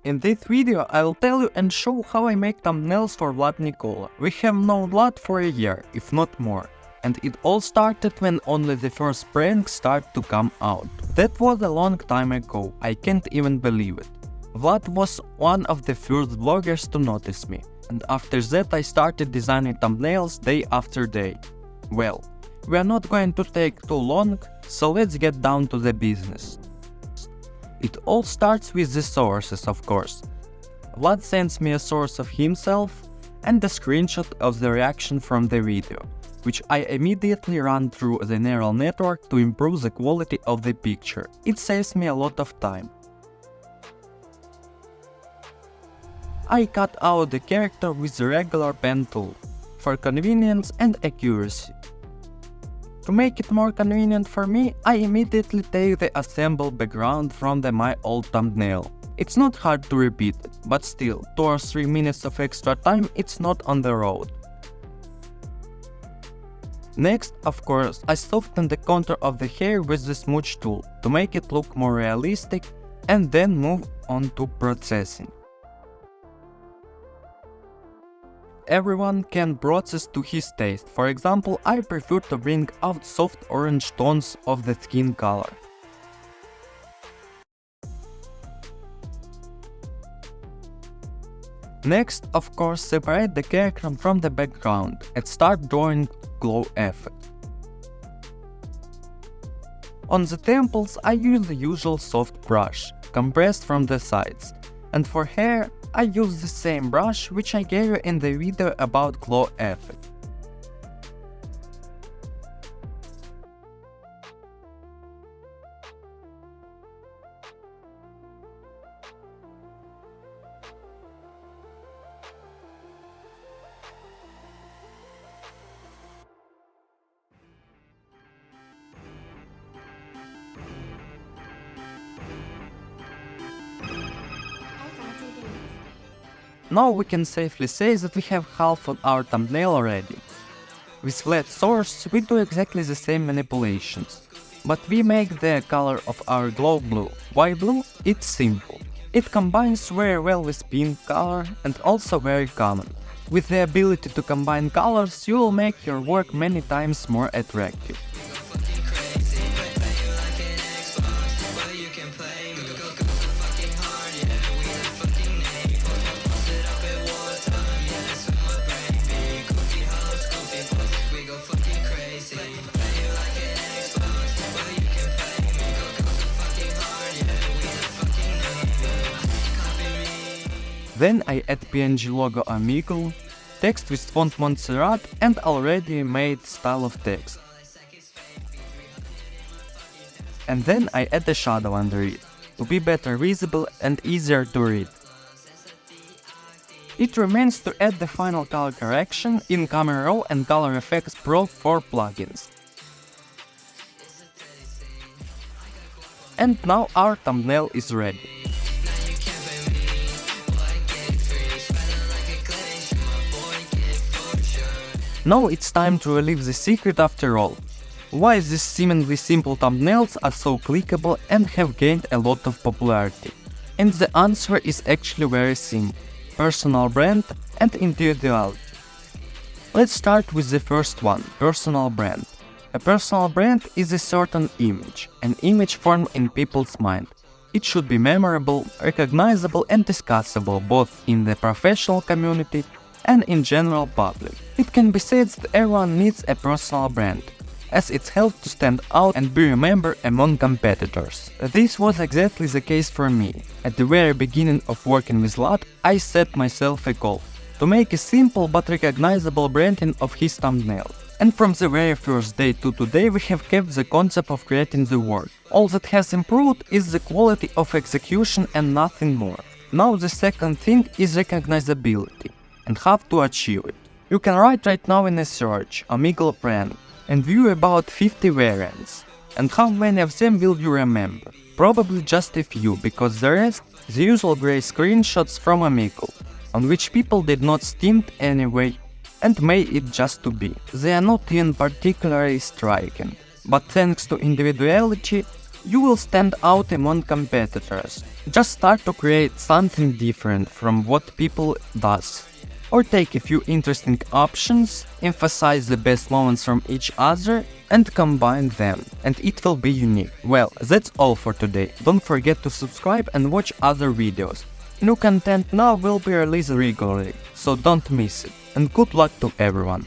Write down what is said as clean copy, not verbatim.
In this video I will tell you and show how I make thumbnails for Vlad NCL. We have known Vlad for a year, if not more, and it all started when only the first pranks started to come out. That was a long time ago, I can't even believe it. Vlad was one of the first bloggers to notice me, and after that I started designing thumbnails day after day. Well, we are not going to take too long, so let's get down to the business. It all starts with the sources, of course. Vlad sends me a source of himself and a screenshot of the reaction from the video, which I immediately run through the neural network to improve the quality of the picture. It saves me a lot of time. I cut out the character with the regular pen tool, for convenience and accuracy. To make it more convenient for me, I immediately take the assembled background from my old thumbnail. It's not hard to repeat it, but still, 2 or 3 minutes of extra time, it's not on the road. Next, of course, I soften the contour of the hair with the smooch tool to make it look more realistic, and then move on to processing. Everyone can process to his taste. For example, I prefer to bring out soft orange tones of the skin color. Next, of course, separate the character from the background and start drawing glow effect. On the temples, I use the usual soft brush, compressed from the sides, and for hair, I use the same brush which I gave you in the video about glow effect. Now we can safely say that we have half of our thumbnail already. With flat source we do exactly the same manipulations, but we make the color of our glow blue. Why blue? It's simple. It combines very well with pink color and also very common. With the ability to combine colors, you will make your work many times more attractive. Then I add PNG logo Omegle, text with font Montserrat and already made style of text. And then I add a shadow under it, to be better visible and easier to read. It remains to add the final color correction in Camera Raw and Color Effects Pro for plugins. And now our thumbnail is ready. Now it's time to reveal the secret after all. Why these seemingly simple thumbnails are so clickable and have gained a lot of popularity? And the answer is actually very simple: personal brand and individuality. Let's start with the first one, personal brand. A personal brand is a certain image, an image formed in people's mind. It should be memorable, recognizable and discussable both in the professional community and in general public. It can be said that everyone needs a personal brand, as it helps to stand out and be remembered among competitors. This was exactly the case for me. At the very beginning of working with Vlad, I set myself a goal to make a simple but recognizable branding of his thumbnail. And from the very first day to today we have kept the concept of creating the work. All that has improved is the quality of execution and nothing more. Now the second thing is recognizability and how to achieve it. You can write right now in a search Omegle brand and view about 50 variants. And how many of them will you remember? Probably just a few, because the rest, the usual grey screenshots from Omegle, on which people did not stint anyway and made it just to be. They are not even particularly striking, but thanks to individuality, You will stand out among competitors. Just start to create something different from what people does. Or take a few interesting options, emphasize the best moments from each other and combine them, and it will be unique. Well, that's all for today. Don't forget to subscribe and watch other videos. New content now will be released regularly, so don't miss it. And good luck to everyone.